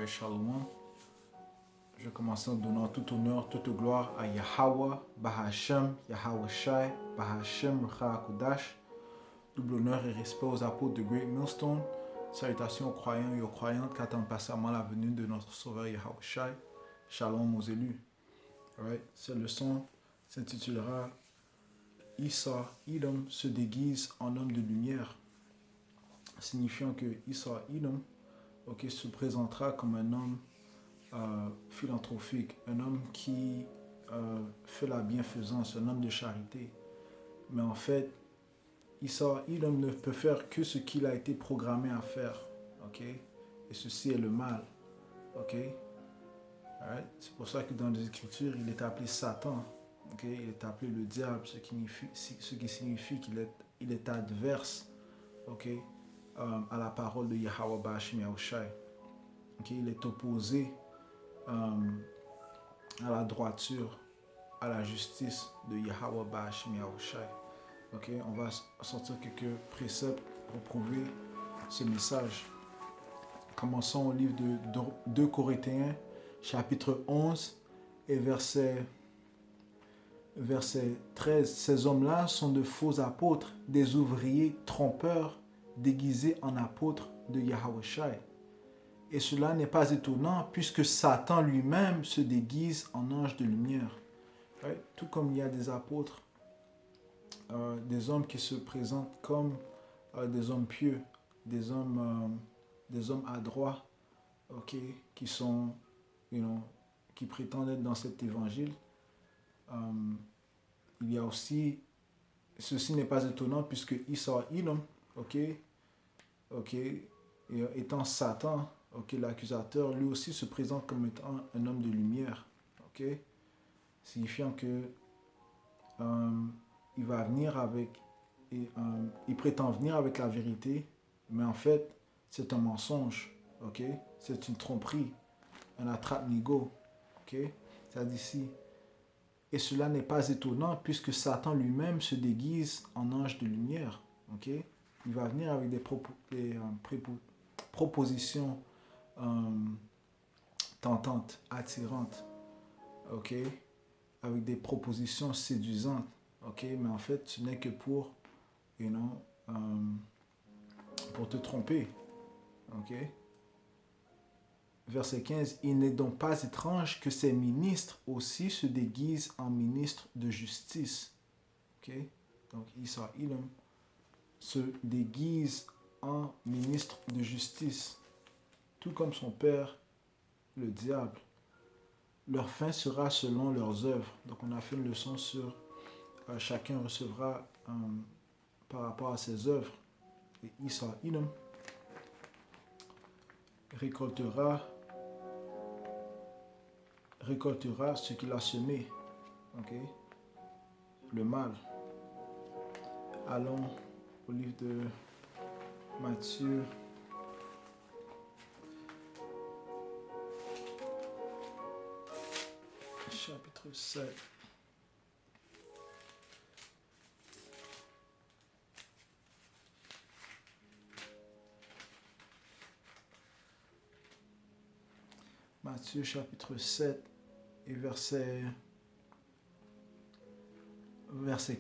Alright, Shalom. Je commence en donnant tout honneur, toute gloire à Yahweh, Bahashem, Yahweh Shai, Bahashem, Ruach. Double honneur et respect aux apôtres de Great Millstone. Salutations aux croyants et aux croyantes qui attendent patiemment la venue de notre Sauveur Yahweh Shai. Shalom aux élus. Alright, cette leçon s'intitulera Issa Edom se déguise en homme de lumière, signifiant que Issa Edom se présentera comme un homme philanthropique, un homme qui fait la bienfaisance, un homme de charité. Mais en fait, Issa Edom ne peut faire que ce qu'il a été programmé à faire. Et ceci est le mal. C'est pour ça que dans les Écritures, il est appelé Satan. Il est appelé le diable, ce qui signifie qu'il est adverse à la parole de Yahweh Bashim Yahushai. Il est opposé à la droiture, à la justice de Yahweh Bashim Yahushai. On va sortir quelques préceptes pour prouver ce message. Commençons au livre de 2 Corinthiens, chapitre 11 et verset 13. Ces hommes-là sont de faux apôtres, des ouvriers trompeurs, déguisés en apôtres de Yahweh Shai. Et cela n'est pas étonnant puisque Satan lui-même se déguise en ange de lumière. Tout comme il y a des apôtres, des hommes qui se présentent comme des hommes pieux, des hommes adroits, qui sont, qui prétendent être dans cet évangile. Il y a aussi, ceci n'est pas étonnant puisque Issa Edom, étant Satan, l'accusateur, lui aussi se présente comme étant un homme de lumière, signifiant que il va venir avec, il prétend venir avec la vérité, mais en fait, c'est un mensonge, c'est une tromperie, un attrape-nigo, ça dit ici. Et cela n'est pas étonnant puisque Satan lui-même se déguise en ange de lumière, Il va venir avec des propositions tentantes, attirantes, avec des propositions séduisantes, mais en fait, ce n'est que pour, pour te tromper, Verset 15, il n'est donc pas étrange que ces ministres aussi se déguisent en ministres de justice. Donc, Issa Edom se déguise en ministre de justice, tout comme son père, le diable. Leur fin sera selon leurs œuvres. Donc, on a fait une leçon sur chacun recevra par rapport à ses œuvres. Et Issa Edom récoltera ce qu'il a semé, le mal. Allons au livre de Matthieu, chapitre 7. Matthieu chapitre 7 et verset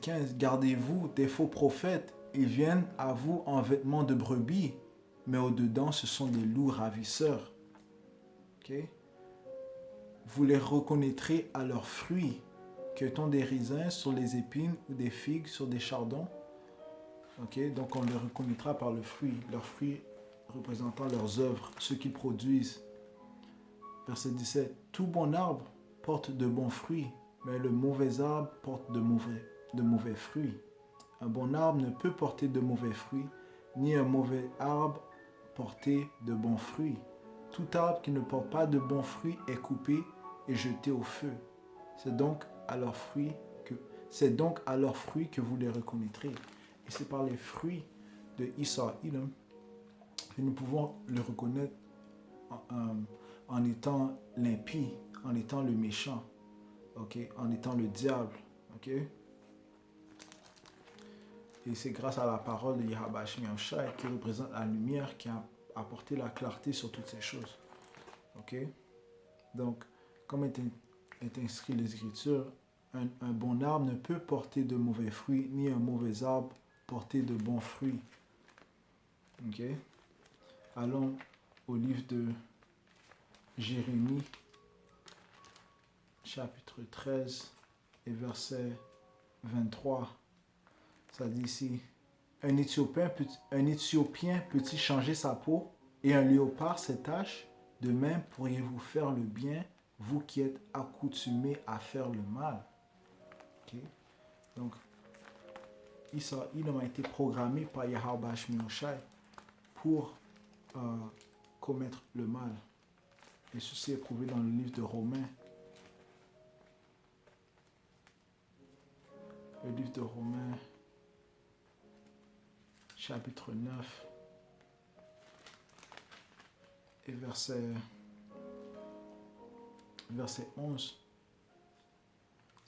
15. Gardez-vous des faux prophètes, ils viennent à vous en vêtements de brebis, mais au-dedans ce sont des loups ravisseurs. Vous les reconnaîtrez à leurs fruits. Cueille-t-on des raisins sur les épines ou des figues sur des chardons? Donc on les reconnaîtra par le fruit, leurs fruits représentant leurs œuvres, ce qu'ils produisent. Verset 17. Tout bon arbre porte de bons fruits, mais le mauvais arbre porte de mauvais fruits. Un bon arbre ne peut porter de mauvais fruits, ni un mauvais arbre porter de bons fruits. Tout arbre qui ne porte pas de bons fruits est coupé et jeté au feu. C'est donc à leurs fruits que vous les reconnaîtrez. Et c'est par les fruits de Issa Edom que nous pouvons le reconnaître en étant l'impie, en étant le méchant, en étant le diable, Et c'est grâce à la parole de Yahweh Bashim Yahushai qui représente la lumière qui a apporté la clarté sur toutes ces choses. Ok? Donc, comme est inscrit les Écritures, un bon arbre ne peut porter de mauvais fruits, ni un mauvais arbre porter de bons fruits. Ok? Allons au livre de Jérémie, chapitre 13 et verset 23. Ça dit ici, un Éthiopien peut-il changer sa peau et un léopard ses taches? De même pourriez-vous faire le bien, vous qui êtes accoutumés à faire le mal. Okay? Donc, il a été programmé par Yahweh Shai pour commettre le mal. Et ceci est prouvé dans le livre de Romains. Le livre de Romains, chapitre 9, et verset 11.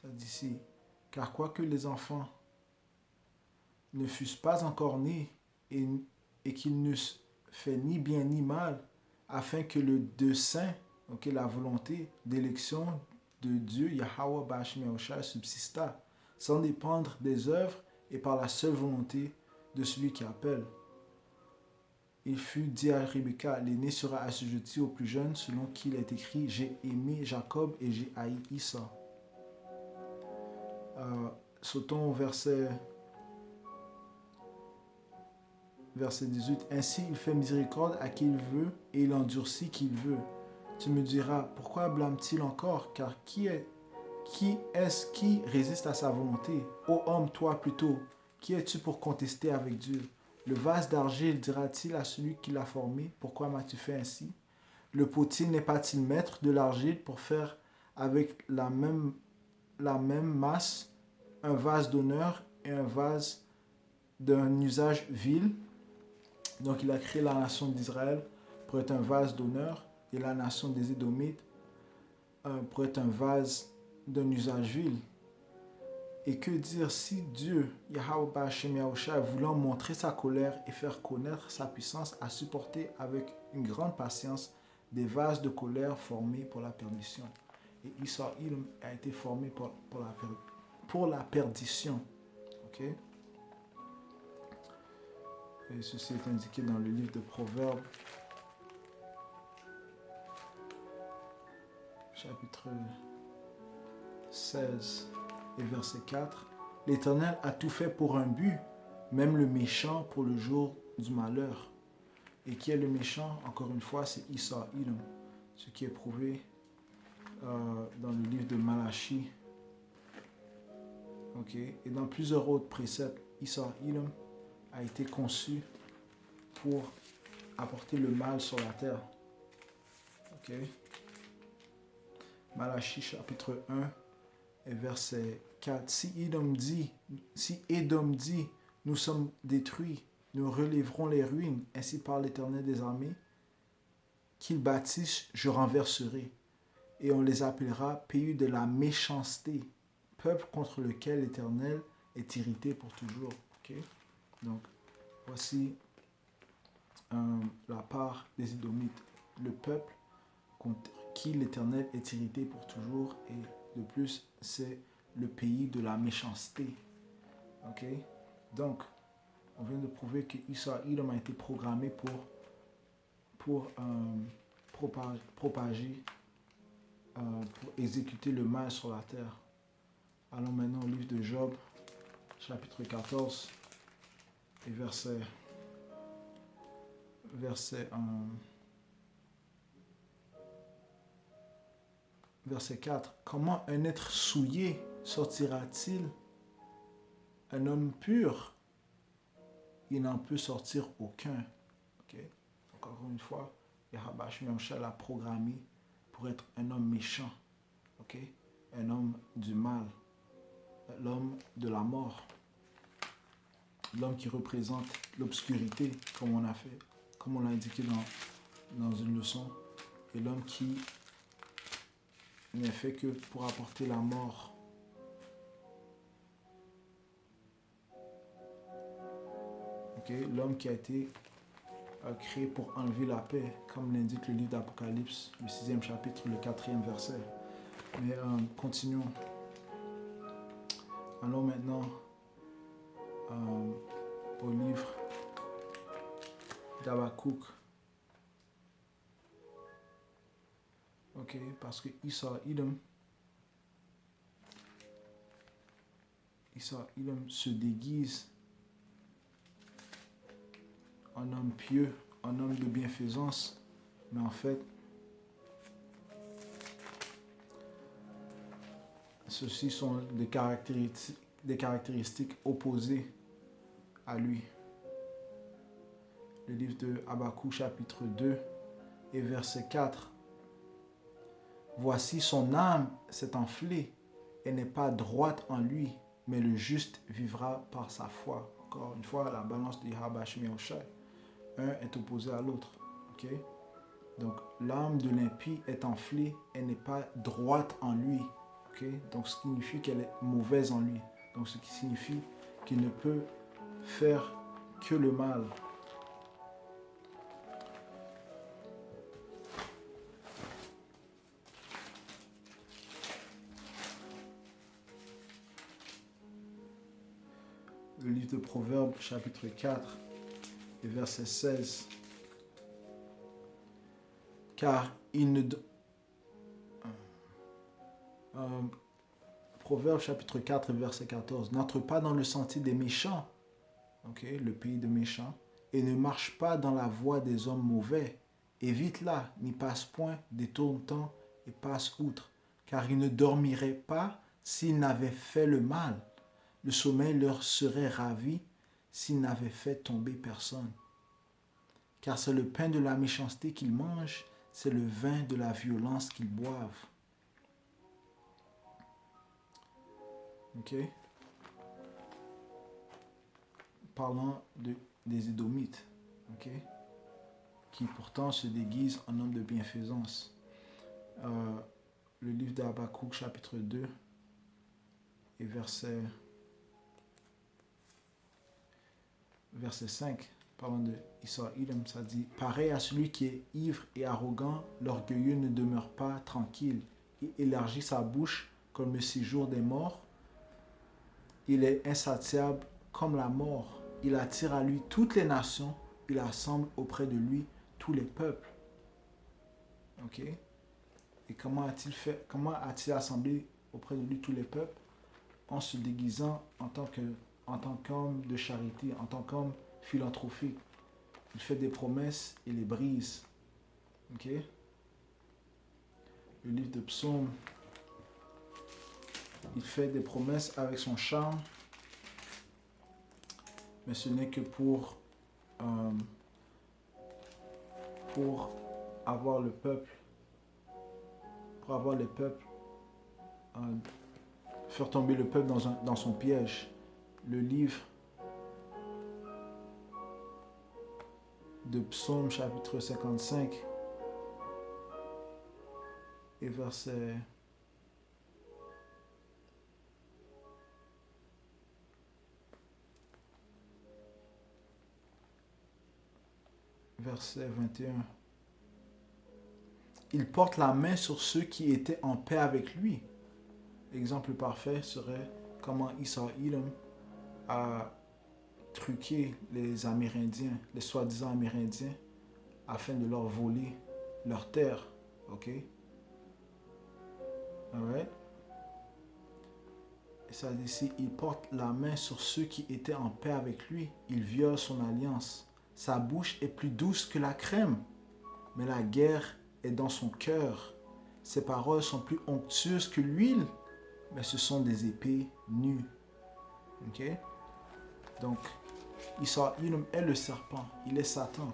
Ça dit ici, car quoique les enfants ne fussent pas encore nés et qu'ils n'eussent fait ni bien ni mal, afin que le dessein, okay, la volonté d'élection de Dieu, Yahweh Bashmeoshai, subsista, sans dépendre des œuvres et par la seule volonté de celui qui appelle. Il fut dit à Rebecca, l'aîné sera assujetti au plus jeune, selon qu'il est écrit, j'ai aimé Jacob et j'ai haï Issa. Sautons au verset 18. Ainsi il fait miséricorde à qui il veut et il endurcit qui il veut. Tu me diras, pourquoi blâme-t-il encore? Car qui est-ce qui résiste à sa volonté? Ô homme, toi plutôt, qui es-tu pour contester avec Dieu? Le vase d'argile dira-t-il à celui qui l'a formé, pourquoi m'as-tu fait ainsi? Le potier n'est pas-il maître de l'argile pour faire avec la même masse un vase d'honneur et un vase d'un usage vil? Donc il a créé la nation d'Israël pour être un vase d'honneur et la nation des Édomites pour être un vase d'un usage vil. Et que dire si Dieu, Yahweh Ba'ashem Yahushua, voulant montrer sa colère et faire connaître sa puissance, a supporté avec une grande patience des vases de colère formés pour la perdition. Et Israël a été formé pour la perdition. Okay? Et ceci est indiqué dans le livre de Proverbes, chapitre 16 et verset 4. L'Éternel a tout fait pour un but, même le méchant pour le jour du malheur. Et qui est le méchant? Encore une fois, c'est Israël, ce qui est prouvé dans le livre de Malachie. Okay? Et dans plusieurs autres préceptes, Israël a été conçu pour apporter le mal sur la terre. Okay? Malachie chapitre 1 et verset 4. Si Édom dit, nous sommes détruits, nous relèverons les ruines, ainsi par l'Éternel des armées, qu'ils bâtissent, je renverserai, et on les appellera pays de la méchanceté, peuple contre lequel l'Éternel est irrité pour toujours. Okay? Donc, voici la part des Édomites, le peuple contre qui l'Éternel est irrité pour toujours, et de plus, c'est le pays de la méchanceté. Okay? Donc, on vient de prouver que Israël a été programmé pour propager, pour exécuter le mal sur la terre. Allons maintenant au livre de Job, chapitre 14, et verset 4. Comment un être souillé sortira-t-il? Un homme pur, il n'en peut sortir aucun. Okay? Encore une fois, Yahweh Shemshah l'a programmé pour être un homme méchant. Okay? Un homme du mal. L'homme de la mort. L'homme qui représente l'obscurité, comme on l'a indiqué dans une leçon. Et l'homme qui n'est fait que pour apporter la mort. Okay? L'homme qui a été créé pour enlever la paix, comme l'indique le livre d'Apocalypse, le 6e chapitre, le 4e verset. Mais continuons. Allons maintenant au livre d'Habakkuk. Ok, parce que Esau Edom se déguise en homme pieux, en homme de bienfaisance, mais en fait, ceux-ci sont des caractéristiques opposées à lui. Le livre de Habakkuk chapitre 2 et verset 4. Voici son âme s'est enflée, elle n'est pas droite en lui, mais le juste vivra par sa foi. Encore une fois, la balance de Habashmi Oshai. Un est opposé à l'autre. Okay? Donc l'âme de l'impie est enflée, elle n'est pas droite en lui. Okay? Donc ce qui signifie qu'elle est mauvaise en lui. Donc ce qui signifie qu'il ne peut faire que le mal. Le livre de Proverbes, chapitre 4, et verset 16. Car il ne... Proverbes, chapitre 4, verset 14. N'entre pas dans le sentier des méchants, okay, le pays des méchants, et ne marche pas dans la voie des hommes mauvais. Évite-la, n'y passe point, détourne-t'en et passe outre. Car ils ne dormiraient pas s'ils n'avaient fait le mal. Le sommeil leur serait ravi s'ils n'avaient fait tomber personne. Car c'est le pain de la méchanceté qu'ils mangent, c'est le vin de la violence qu'ils boivent. Ok? Parlant des Édomites, ok? Qui pourtant se déguisent en hommes de bienfaisance. Le livre d'Habakkuk, chapitre 2, et verset 5, parlant de Esau Edom, ça dit « Pareil à celui qui est ivre et arrogant, l'orgueilleux ne demeure pas tranquille. Il élargit sa bouche comme le séjour des morts. Il est insatiable comme la mort. Il attire à lui toutes les nations. Il assemble auprès de lui tous les peuples. » Ok? Et comment a-t-il assemblé auprès de lui tous les peuples? En se déguisant en tant qu'homme de charité, en tant qu'homme philanthropique. Il fait des promesses et les brise. Ok? Le livre de Psaumes, il fait des promesses avec son charme, mais ce n'est que pour avoir le peuple, faire tomber le peuple dans son piège. Le livre de Psaume, chapitre 55, et verset 21. Il porte la main sur ceux qui étaient en paix avec lui. L'exemple parfait serait comment Esau Edom a truqué les Amérindiens, les soi-disant Amérindiens, afin de leur voler leur terre. Ok? Alright? Et ça dit ici, il porte la main sur ceux qui étaient en paix avec lui. Il viole son alliance. Sa bouche est plus douce que la crème, mais la guerre est dans son cœur. Ses paroles sont plus onctueuses que l'huile, mais ce sont des épées nues. Ok? Donc, Esau Edom est le serpent, il est Satan.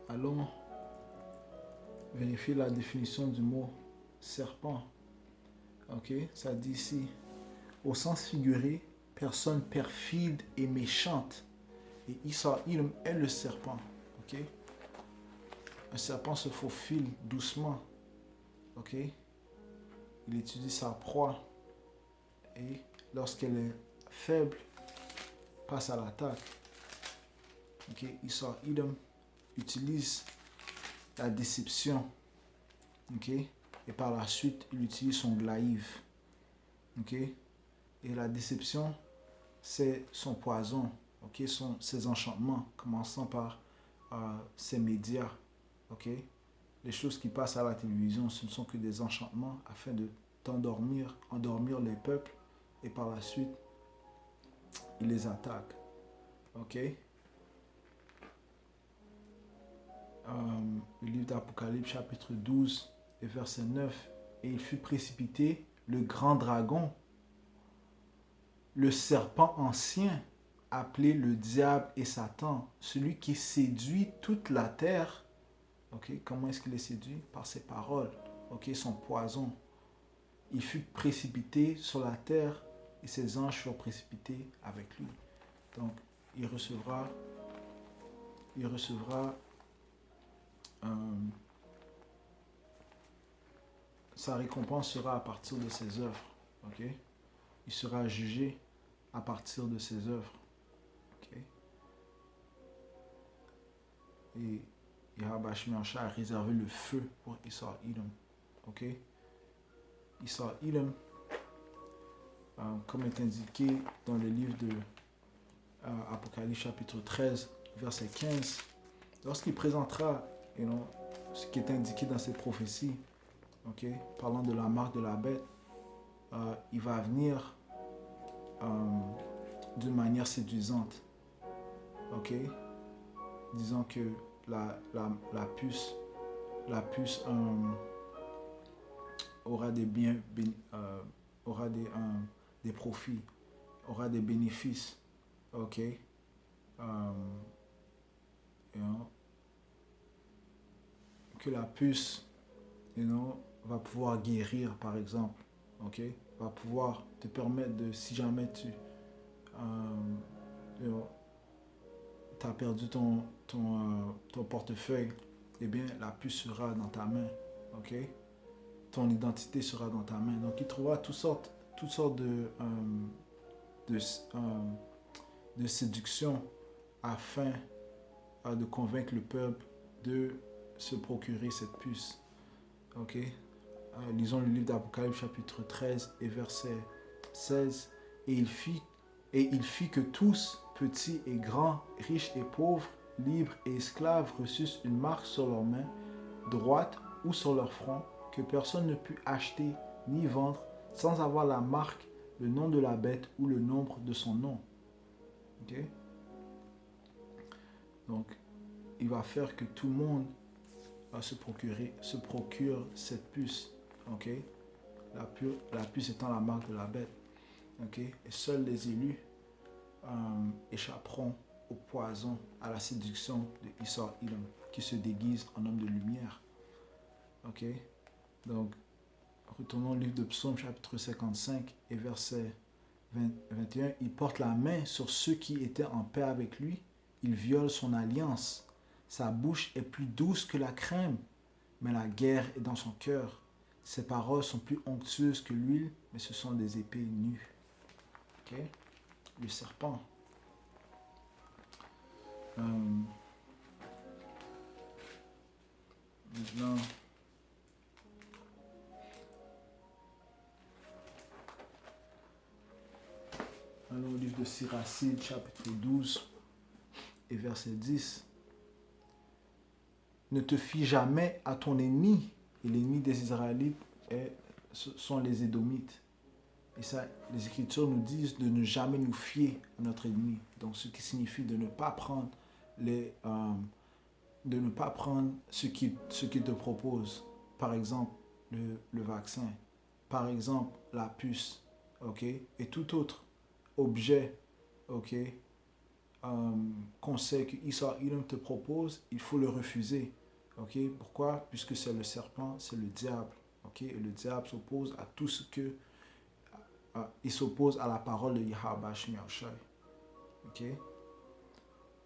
Allons vérifier la définition du mot serpent. Ok? Ça dit ici, au sens figuré, personne perfide et méchante. Et Esau Edom est le serpent. Ok? Un serpent se faufile doucement. Ok? Il étudie sa proie. Et lorsqu'elle est faible, passe à l'attaque. Ok, Esau Edom utilise la déception. Ok, et par la suite, il utilise son glaïve. Ok, et la déception, c'est son poison. Ok, ses enchantements, commençant par ses médias. Ok, les choses qui passent à la télévision, ce ne sont que des enchantements afin de t'endormir, endormir les peuples, et par la suite, il les attaque. Ok, le livre d'Apocalypse, chapitre 12, et verset 9. Et il fut précipité, le grand dragon, le serpent ancien, appelé le diable et Satan, celui qui séduit toute la terre. Ok, comment est-ce qu'il est séduit? Par ses paroles. Ok, son poison. Il fut précipité sur la terre et ses anges furent précipités avec lui. Donc, il recevra sa récompense sera à partir de ses œuvres. Ok, il sera jugé à partir de ses œuvres. Ok, et Yahweh Shemyansha a réservé le feu pour Esau Edom. Ok, Esau Edom, comme est indiqué dans le livre de Apocalypse chapitre 13, verset 15, lorsqu'il présentera ce qui est indiqué dans cette prophétie, ok, parlant de la marque de la bête, il va venir d'une manière séduisante. Ok, disant que la puce aura des biens, aura des profits, aura des bénéfices. Ok, que la puce va pouvoir guérir, par exemple. Ok, va pouvoir te permettre de, si jamais tu as perdu ton portefeuille, eh bien la puce sera dans ta main. Ok, ton identité sera dans ta main. Donc il trouvera toutes sortes de séduction afin de convaincre le peuple de se procurer cette puce. Ok, lisons le livre d'Apocalypse chapitre 13 et verset 16. Et il fit que tous, petits et grands, riches et pauvres, libres et esclaves, reçussent une marque sur leurs mains droite ou sur leur front, que personne ne put acheter ni vendre sans avoir la marque, le nom de la bête ou le nombre de son nom. Ok, donc il va faire que tout le monde va se procure cette puce. Ok, la puce étant la marque de la bête. Ok, et seuls les élus échapperont au poison, à la séduction de Esau Edom, qui se déguise en homme de lumière. Ok, donc retournons au livre de Psaume chapitre 55 et verset 21. Il porte la main sur ceux qui étaient en paix avec lui, il viole son alliance. Sa bouche est plus douce que la crème, mais la guerre est dans son cœur. Ses paroles sont plus onctueuses que l'huile, mais ce sont des épées nues. Ok, le serpent. Maintenant, allons au livre de Siracide, chapitre 12 et verset 10. Ne te fie jamais à ton ennemi. Et l'ennemi des Israélites sont les Édomites. Et ça, les Écritures nous disent de ne jamais nous fier à notre ennemi. Donc, ce qui signifie de ne pas prendre ce qu'il te propose. Par exemple, le vaccin. Par exemple, la puce. Ok, et tout autre objet. Ok, conseil que Esau Edom te propose, il faut le refuser. Ok, pourquoi? Puisque c'est le serpent, c'est le diable. Ok, et le diable s'oppose à tout ce que il s'oppose à la parole de Yahweh Shemyansha. Ok,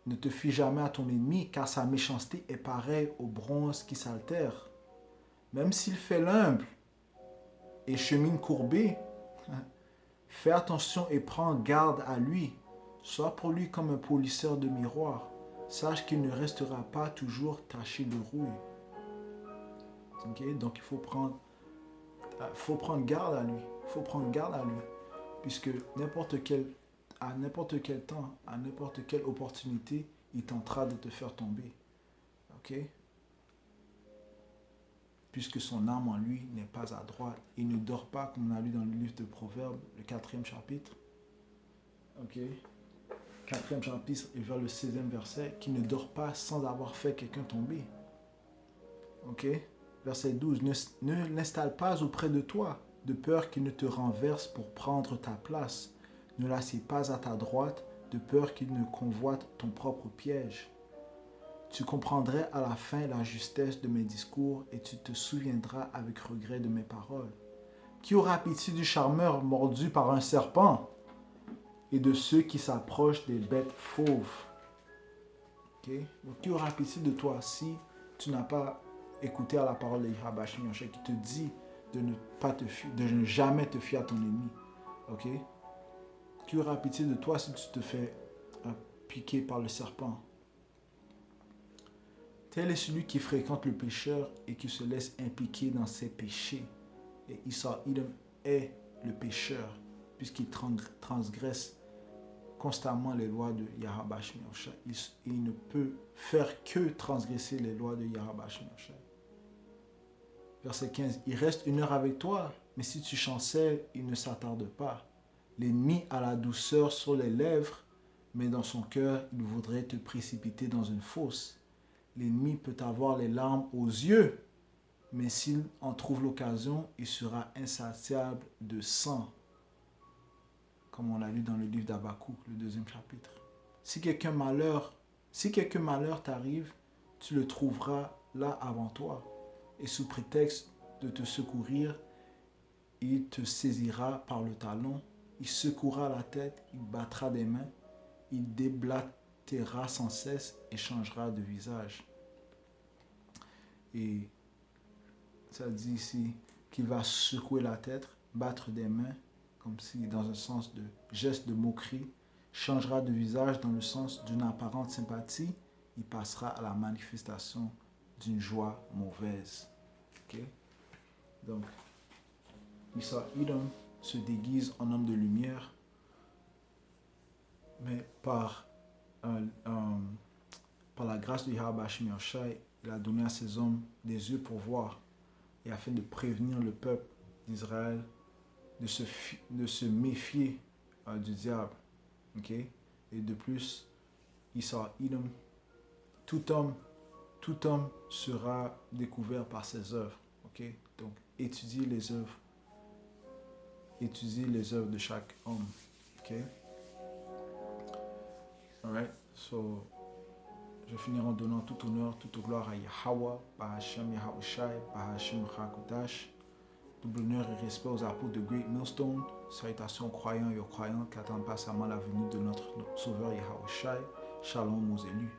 ne te fie jamais à ton ennemi, car sa méchanceté est pareille au bronze qui s'altère. Même s'il fait l'humble et chemine courbée, fais attention et prends garde à lui, Sois pour lui comme un polisseur de miroir. Sache qu'il ne restera pas toujours taché de rouille. Okay? Donc il faut prendre garde à lui. Il faut prendre garde à lui. Puisque à n'importe quel temps, à n'importe quelle opportunité, il tentera de te faire tomber. Ok? Puisque son âme en lui n'est pas à droite. Il ne dort pas, comme on a lu dans le livre de Proverbes, le 4e chapitre. Ok? 4e chapitre et vers le 16e verset, qui ne dort pas sans avoir fait quelqu'un tomber. Ok? Verset 12, ne l'installe pas auprès de toi, de peur qu'il ne te renverse pour prendre ta place. Ne l'assieds pas à ta droite, de peur qu'il ne convoite ton propre piège. Tu comprendrais à la fin la justesse de mes discours et tu te souviendras avec regret de mes paroles. Qui aura pitié du charmeur mordu par un serpent et de ceux qui s'approchent des bêtes fauves? Okay? Donc, qui aura pitié de toi si tu n'as pas écouté à la parole de Yahweh Shemioshé qui te dit de ne jamais te fier à ton ennemi? Okay? Qui aura pitié de toi si tu te fais piquer par le serpent? Tel est celui qui fréquente le pécheur et qui se laisse impliquer dans ses péchés. Et Esau-Edom est le pécheur, puisqu'il transgresse constamment les lois de Yahweh Shemioshé. Il ne peut faire que transgresser les lois de Yahweh Shemioshé. Verset 15. Il reste 1 heure avec toi, mais si tu chancelles, il ne s'attarde pas. L'ennemi a la douceur sur les lèvres, mais dans son cœur, il voudrait te précipiter dans une fosse. L'ennemi peut avoir les larmes aux yeux, mais s'il en trouve l'occasion, il sera insatiable de sang. Comme on l'a lu dans le livre d'Habakkuk, le 2e chapitre. Si quelque malheur t'arrive, tu le trouveras là avant toi. Et sous prétexte de te secourir, il te saisira par le talon, il secouera la tête, il battra des mains, il déblatera sans cesse et changera de visage. Et ça dit ici qu'il va secouer la tête, battre des mains, comme si dans un sens de geste de moquerie, changera de visage dans le sens d'une apparente sympathie, il passera à la manifestation d'une joie mauvaise. Okay? Donc, Esau-Edom se déguise en homme de lumière, mais par la grâce de Yahweh Shemioshai, il a donné à ses hommes des yeux pour voir, et afin de prévenir le peuple d'Israël de se méfier du diable. Okay? Et de plus, Esau-Edom, tout homme sera découvert par ses œuvres. Okay? Donc, étudiez les œuvres de chaque homme. Okay? Alright, so je finirai en donnant tout honneur, toute gloire à Yahweh, Bahashem Yahushai, Bahashem Chakodash. Double honneur et respect aux apôtres de Great Millstone. Salutations aux croyants et aux croyantes qui attendent patiemment la venue de notre Sauveur Yahushai. Shalom aux élus.